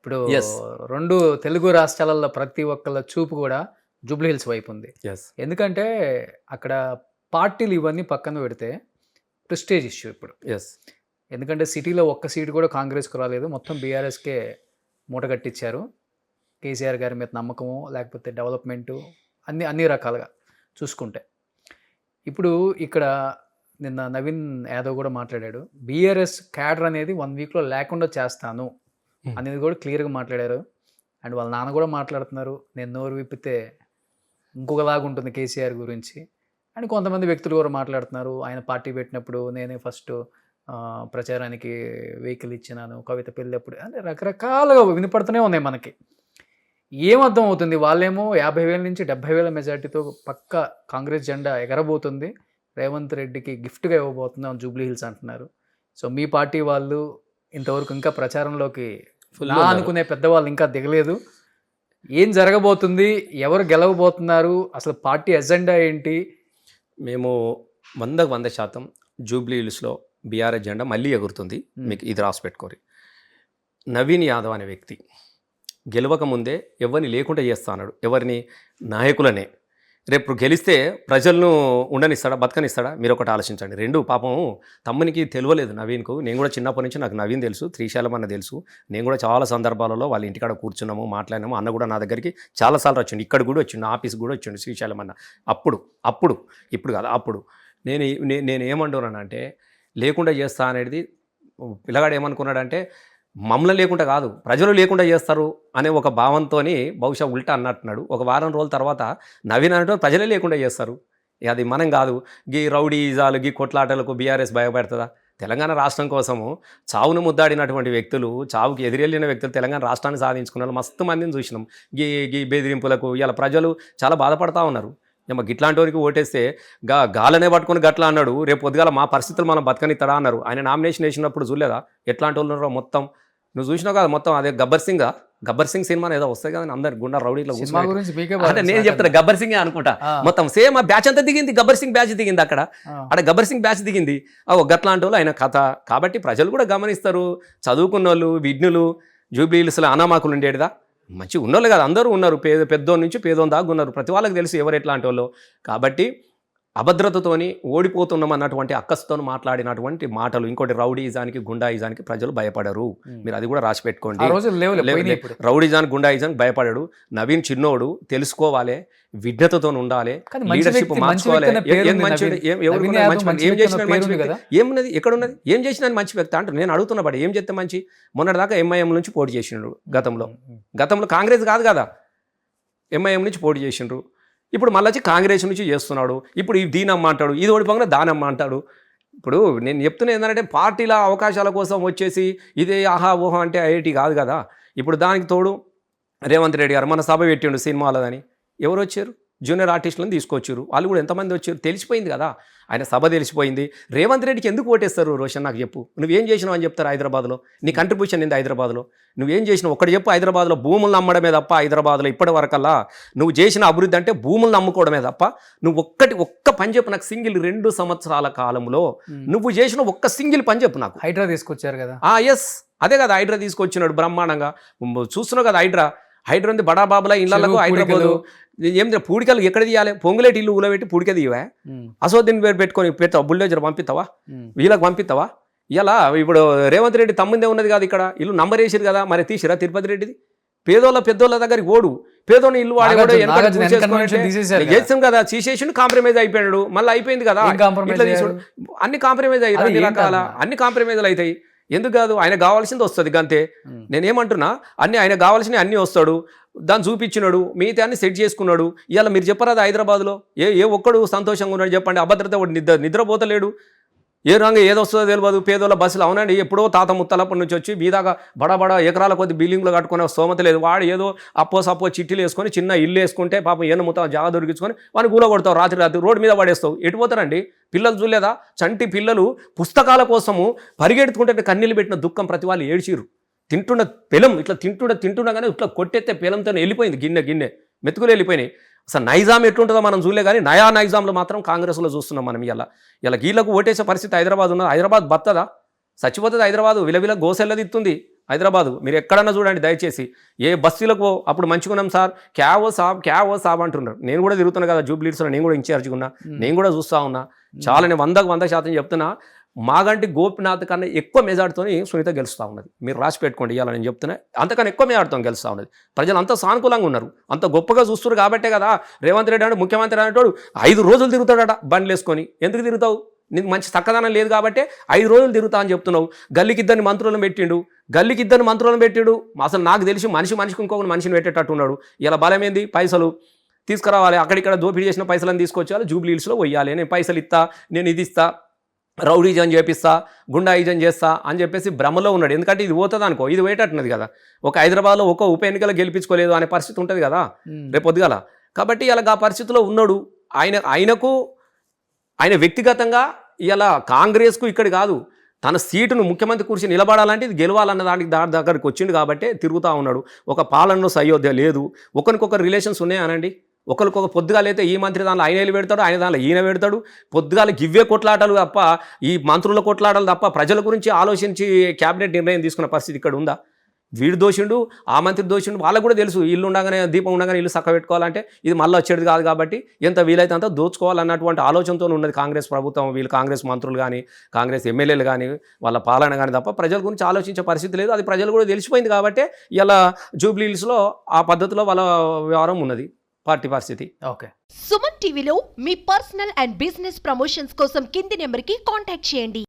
ఇప్పుడు యెస్. 2 తెలుగు రాష్ట్రాలలో ప్రతి ఒక్కళ్ళ చూపు కూడా జూబ్లీ హిల్స్ వైపు ఉంది. యెస్. ఎందుకంటే అక్కడ పార్టీలు ఇవన్నీ పక్కన పెడితే ప్రెస్టీజ్ ఇష్యూ ఇప్పుడు. యెస్. ఎందుకంటే సిటీలో ఒక్క సీటు కూడా కాంగ్రెస్‌కు రాలేదు. మొత్తం బీఆర్ఎస్‌కే మూట కట్టించారు. కేసీఆర్ గారి మీద నమ్మకము, లేకపోతే డెవలప్‌మెంటు అన్ని రకాలుగా చూసుకుంటే. ఇప్పుడు ఇక్కడ నిన్న నవీన్ యాదవ్ కూడా మాట్లాడాడు. బీఆర్ఎస్ క్యాడర్ అనేది 1 వీక్‌లో లేకుండా చేస్తాను అనేది కూడా క్లియర్‌గా మాట్లాడారు. అండ్ వాళ్ళ నాన్న కూడా మాట్లాడుతున్నారు. నేను నోరు విప్పితే ఇంకొకలాగా ఉంటుంది కేసీఆర్ గురించి. అండ్ కొంతమంది వ్యక్తులు కూడా మాట్లాడుతున్నారు. ఆయన పార్టీ పెట్టినప్పుడు నేనే ఫస్ట్ ప్రచారానికి వెహికల్ ఇచ్చినాను, కవిత పెళ్ళప్పుడు అంటే రకరకాలుగా వినపడుతూనే ఉన్నాయి మనకి. ఏమర్థం అవుతుంది? వాళ్ళేమో 50,000 నుంచి 70,000 మెజార్టీతో పక్క కాంగ్రెస్ జెండా ఎగరబోతుంది, రేవంత్ రెడ్డికి గిఫ్ట్గా ఇవ్వబోతున్నాం జూబ్లీ హిల్స్ అంటున్నారు. సో మీ పార్టీ వాళ్ళు ఇంతవరకు ఇంకా ప్రచారంలోకి అనుకునే పెద్దవాళ్ళు ఇంకా దిగలేదు. ఏం జరగబోతుంది? ఎవరు గెలవబోతున్నారు? అసలు పార్టీ ఎజెండా ఏంటి? మేము 100% జూబ్లీ హిల్స్లో బీఆర్ఎస్ జెండా మళ్ళీ ఎగురుతుంది. మీకు ఇది రాసి పెట్టుకోరి. నవీన్ యాదవ్ అనే వ్యక్తి గెలవక ముందే ఎవరిని లేకుండా చేస్తా అన్నాడు. ఎవరిని? నాయకులనే. రేపు గెలిస్తే ప్రజలను ఉండనిస్తాడా, బతకనిస్తాడా? మీరు ఒకటి ఆలోచించండి. 2 పాపం తమ్మునికి తెలియలేదు నవీన్కు. నేను కూడా చిన్నప్పటి నుంచి నాకు నవీన్ తెలుసు, త్రిశాలం అన్న తెలుసు. నేను కూడా చాలా సందర్భాలలో వాళ్ళ ఇంటికాడ కూర్చున్నాము, మాట్లాడినాము. అన్న కూడా నా దగ్గరికి చాలాసార్లు వచ్చిండు. ఇక్కడ కూడా వచ్చిండు, ఆఫీస్ కూడా వచ్చిండు శ్రీశైలం అన్న. అప్పుడు ఇప్పుడు కాదు, అప్పుడు నేను ఏమంటున్నానంటే లేకుండా చేస్తా అనేది పిల్లగాడు ఏమనుకున్నాడంటే మమ్మల్ని లేకుండా కాదు, ప్రజలు లేకుండా చేస్తారు అనే ఒక భావంతో బహుశా ఉల్టా అన్నట్టున్నాడు. ఒక వారం రోజుల తర్వాత నవీన్ అనడం ప్రజలే లేకుండా చేస్తారు, అది మనం కాదు. గీ రౌడీజాలు, గీ కొట్లాటలకు బీఆర్ఎస్ భయపడుతుందా? తెలంగాణ రాష్ట్రం కోసము చావును ముద్దాడినటువంటి వ్యక్తులు, చావుకి ఎదురెళ్ళిన వ్యక్తులు తెలంగాణ రాష్ట్రాన్ని సాధించుకున్నారు. మస్తు మందిని చూసినాం. గీ బెదిరింపులకు ఇలా ప్రజలు చాలా బాధపడతా ఉన్నారు. ఏమో గిట్లాంటి వారికి ఓటేస్తే గాలనే పట్టుకొని గట్లా అన్నాడు. రేపు పొద్దుగాల మా పరిస్థితులు మనం బతకనిస్తాడా అన్నారు. ఆయన నామినేషన్ వేసినప్పుడు చూడలేదా ఎట్లాంటి వాళ్ళు ఉన్నారో మొత్తం? నువ్వు చూసినావు కదా మొత్తం. అదే గబ్బర్ సింగ్ సినిమా ఏదో వస్తాయి కదా, అందరు గుండా రౌడీలో అంటే నేను చెప్తాను గబ్బర్ సింగ్ అనుకుంటా. మొత్తం సేమ్ ఆ బ్యాచ్ అంతా దిగింది, గబ్బర్ సింగ్ బ్యాచ్ దిగింది అక్కడ గబ్బర్ సింగ్ బ్యాచ్ దిగింది. గట్లాంటి వాళ్ళు ఆయన కథ. కాబట్టి ప్రజలు కూడా గమనిస్తారు. చదువుకున్న వాళ్ళు, విఘ్నులు, జూబ్లీ హిల్స్లో అనామాకులు ఉండేటిదా? మంచిగా ఉన్నోళ్ళు కదా, అందరూ ఉన్నారు. పెద్దోని నుంచి పేదోని దాకా ఉన్నారు. ప్రతి వాళ్ళకి తెలుసు ఎవరు ఎట్లాంటి వాళ్ళు. కాబట్టి అభద్రతతోని ఓడిపోతున్నామన్నటువంటి అక్కస్తో మాట్లాడినటువంటి మాటలు, ఇంకోటి రౌడీజానికి, గుండాయిజానికి ప్రజలు భయపడరు. మీరు అది కూడా రాసి పెట్టుకోండి. రౌడీజానికి, గుండాయిజానికి భయపడడు. నవీన్ చిన్నోడు, తెలుసుకోవాలి, విఘ్నతతో ఉండాలి, లీడర్షిప్ మార్చుకోవాలి. ఏమున్నది? ఎక్కడున్నది? ఏం చేసిన మంచి వ్యక్తి అంటారు. నేను అడుగుతున్నప్పుడు ఏం చేస్తే మంచి? మొన్నటిదాకా ఎంఐఎం నుంచి పోటీ చేసిండ్రు. గతంలో కాంగ్రెస్ కాదు కదా, ఎంఐఎం నుంచి పోటీ చేసిండ్రు. ఇప్పుడు మళ్ళీ వచ్చి కాంగ్రెస్ నుంచి చేస్తున్నాడు. ఇప్పుడు దీనమ్మ అంటాడు, ఇది ఓడిపోగానే దానమ్మ అంటాడు. ఇప్పుడు నేను చెప్తున్నా ఏంటంటే పార్టీల అవకాశాల కోసం వచ్చేసి ఇదే ఆహా ఊహా అంటే ఐఐటి కాదు కదా. ఇప్పుడు దానికి తోడు రేవంత్ రెడ్డి గారు మన సభ పెట్టిండు సినిమాలదని. ఎవరు వచ్చారు? జూనియర్ ఆర్టిస్టులను తీసుకొచ్చారు. వాళ్ళు కూడా ఎంతమంది వచ్చారు తెలిసిపోయింది కదా. ఆయన సభ తెలిసిపోయింది. రేవంత్ రెడ్డికి ఎందుకు ఓటేస్తారు రోషన్? నాకు చెప్పు. నువ్వేం చేసినావు అని చెప్తారు హైదరాబాద్లో. నీ కంట్రిబ్యూషన్ ఏంది హైదరాబాద్లో? నువ్వేం చేసినావు ఒక్కటి చెప్పు. హైదరాబాద్లో భూములు నమ్మడమే తప్ప, హైదరాబాద్లో ఇప్పటి వరకల్లా నువ్వు చేసిన అభివృద్ధి అంటే భూములు నమ్ముకోవడమే తప్ప నువ్వు ఒక్క పని చెప్పు నాకు. సింగిల్ 2 సంవత్సరాల కాలంలో నువ్వు చేసిన ఒక్క సింగిల్ పని చెప్పు నాకు. హైడ్రా తీసుకొచ్చారు కదా. ఎస్, అదే కదా హైడ్రా తీసుకొచ్చినాడు బ్రహ్మాండంగా. చూస్తున్నావు కదా హైడ్రా ఉంది. బడాబాబుల ఇళ్లకు హైదరాబాద్ ఏం పూడికలు ఎక్కడ తీయాలి? పొంగులేటి ఇల్లు ఊలబెట్టి పూడిక తీయవా? అసోద్దీన్ పేరు పెట్టుకొని పెడతావా? బుల్డోజర్ పంపిస్తావా? వీళ్ళకి పంపిస్తావా? ఇలా ఇప్పుడు రేవంత్ రెడ్డి తమ్ముందే ఉన్నది కాదు ఇక్కడ. ఇల్లు నంబర్ వేసారు కదా, మరి తీసిరా తిరుపతి రెడ్డిది? పెద్దోళ్ళ దగ్గరికి ఓడు. పేదోని ఇల్లు చేస్తాం కదా, తీసేసిండు, కాంప్రమైజ్ అయిపోయాడు. మళ్ళీ అయిపోయింది కదా, ఇట్లా తీసుడు. అన్ని కాంప్రమైజ్ అయ్యి అన్ని రకాల అన్ని కాంప్రమైజ్లు అవుతాయి. ఎందుకు కాదు? ఆయన కావాల్సింది వస్తుంది అంతే. నేనేమంటున్నా, ఆయన కావాల్సినవి అన్నీ వస్తాడు, దాన్ని చూపించినాడు, మిగతా అన్ని సెట్ చేసుకున్నాడు. ఇవాళ మీరు చెప్పరాదు హైదరాబాద్లో ఏ ఒక్కడు సంతోషంగా ఉన్నాడు చెప్పండి? అభద్రత నిద్రపోతలేడు. ఏ రంగు ఏదొస్తుందో తెలియదు. పేదోళ్ళ బస్సులు అవునండి, ఎప్పుడో తాత ముత్తలప్పటి నుంచి వచ్చి మీదాకా బడా ఎకరాల కొద్ది బిల్డింగ్లు కట్టుకునే స్తోమత లేదు. వాడు ఏదో అప్పో చిట్టీలు వేసుకొని చిన్న ఇల్లు వేసుకుంటే పాపం ఏను ముత్త జాగా దొరికించుకొని వాడిని గూల కొడతావు. రాత్రి రోడ్డు మీద పడేస్తావు. ఎటుపోతారండి పిల్లలు? చూడలేదా? చంటి పిల్లలు పుస్తకాల కోసము పరిగెడుతుంటే కన్నీళ్ళు పెట్టిన దుఃఖం ప్రతి వాళ్ళు ఏడ్చిరు. తింటున్న పెలం ఇట్లా తింటున్నాగానే ఇట్లా కొట్టెత్తే పెలంతో వెళ్ళిపోయింది. గిన్నె మెతుకులు వెళ్ళిపోయినాయి. అసలు నైజాం ఎట్లుంటుందో మనం చూడలే కానీ నయా నైజాంలో మాత్రం కాంగ్రెస్లో చూస్తున్నాం మనం. ఇలా గీళ్ళకు ఓటేసే పరిస్థితి హైదరాబాద్ ఉన్నది. హైదరాబాద్ బత్తదా? చచ్చిపోతుంది హైదరాబాదు. విలవిల గోసెల్లదిస్తుంది. హైదరాబాదు మీరు ఎక్కడన్నా చూడండి దయచేసి. ఏ బస్సులకు అప్పుడు మంచిగున్నాం సార్, క్యావో సాబ్ అంటున్నారు. నేను కూడా తిరుగుతున్నా కదా జూబ్లీస్లో, నేను కూడా ఇన్ఛార్జ్గా ఉన్నా, నేను కూడా చూస్తూ ఉన్నా. చాలా నేను 100% చెప్తున్నా, మాగంటి గోపినాథ్ కన్నా ఎక్కువ మెజార్టీతో సునీత గెలుస్తూ ఉన్నది. మీరు రాసి పెట్టుకోండి, ఇవ్వాలని నేను చెప్తున్నా. అంతకన్నా ఎక్కువ మెజార్టీతో గెలుస్తూ ఉన్నది. ప్రజలు అంత సానుకూలంగా ఉన్నారు, అంత గొప్పగా చూస్తున్నారు కాబట్టే కదా రేవంత్ రెడ్డి అంటే ముఖ్యమంత్రి అనేటోడు 5 రోజులు తిరుగుతాడట బండ్లు వేసుకొని. ఎందుకు తిరుగుతావు? నీకు మంచి చక్కదనం లేదు కాబట్టి 5 రోజులు తిరుగుతా అని చెప్తున్నావు. గల్లికి 2 మంత్రులను పెట్టిండు. అసలు నాకు తెలిసి మనిషికి ఇంకొక మనిషిని పెట్టేటట్టు ఉన్నాడు. ఇలా బలం ఏంది? పైసలు తీసుకురావాలి, అక్కడిక్కడ దోపిడీ చేసిన పైసలను తీసుకొచ్చాలి, జూబ్లీ హిల్స్లో పోయాలి. నేను పైసలు ఇస్తా, నేను ఇది ఇస్తా, రౌడీజన్ చేపిస్తా, గుండాయిజన్ చేస్తా అని చెప్పేసి భ్రమలో ఉన్నాడు. ఎందుకంటే ఇది పోతుంది అనుకో, ఇది పోయేటట్టున్నది కదా. ఒక హైదరాబాద్లో ఒక ఉప ఎన్నికలు గెలిపించుకోలేదు అనే పరిస్థితి ఉంటుంది కదా రేపు పొద్దుగాల. కాబట్టి ఇలా ఆ పరిస్థితిలో ఉన్నాడు. ఆయన వ్యక్తిగతంగా ఇలా కాంగ్రెస్కు ఇక్కడ కాదు, తన సీటును ముఖ్యమంత్రి కుర్చీ నిలబడాలంటే ఇది గెలవాలన్న దానికి దగ్గరికి వచ్చిండు కాబట్టి తిరుగుతూ ఉన్నాడు. ఒక పాలనలో సయోధ్య లేదు, ఒకరికొకరు రిలేషన్స్ ఉన్నాయనండి. ఒకరికొక పొద్దుగాలు అయితే ఈ మంత్రి దానిలో ఆయన పెడతాడు, ఆయన దానిలో ఈయన పెడతాడు. పొద్దుగాలు గివ్వే కొట్లాటలు తప్ప, ఈ మంత్రుల కొట్లాటలు తప్ప ప్రజల గురించి ఆలోచించి క్యాబినెట్ నిర్ణయం తీసుకున్న పరిస్థితి ఇక్కడ ఉందా? వీడు దోషిండు, ఆ మంత్రి దోషిండు. వాళ్ళకు కూడా తెలుసు ఇల్లు ఉండగానే, దీపం ఉండగానే ఇల్లు చక్క పెట్టుకోవాలంటే ఇది మళ్ళీ వచ్చేది కాదు కాబట్టి ఎంత వీలైతే అంత దోచుకోవాలన్నటువంటి ఆలోచనతో ఉన్నది కాంగ్రెస్ ప్రభుత్వం. వీళ్ళు కాంగ్రెస్ మంత్రులు కానీ, కాంగ్రెస్ ఎమ్మెల్యేలు కానీ, వాళ్ళ పాలన కానీ తప్ప ప్రజల గురించి ఆలోచించే పరిస్థితి లేదు. అది ప్రజలు కూడా తెలిసిపోయింది కాబట్టి ఇలా జూబ్లీ హిల్స్లో ఆ పద్ధతిలో వాళ్ళ వ్యవహారం ఉన్నది, పార్టీ పరిస్థితి. ఓకే. సుమన్ టీవీలో మీ పర్సనల్ అండ్ బిజినెస్ ప్రమోషన్స్ కోసం కింది నెంబర్కి కాంటాక్ట్ చేయండి.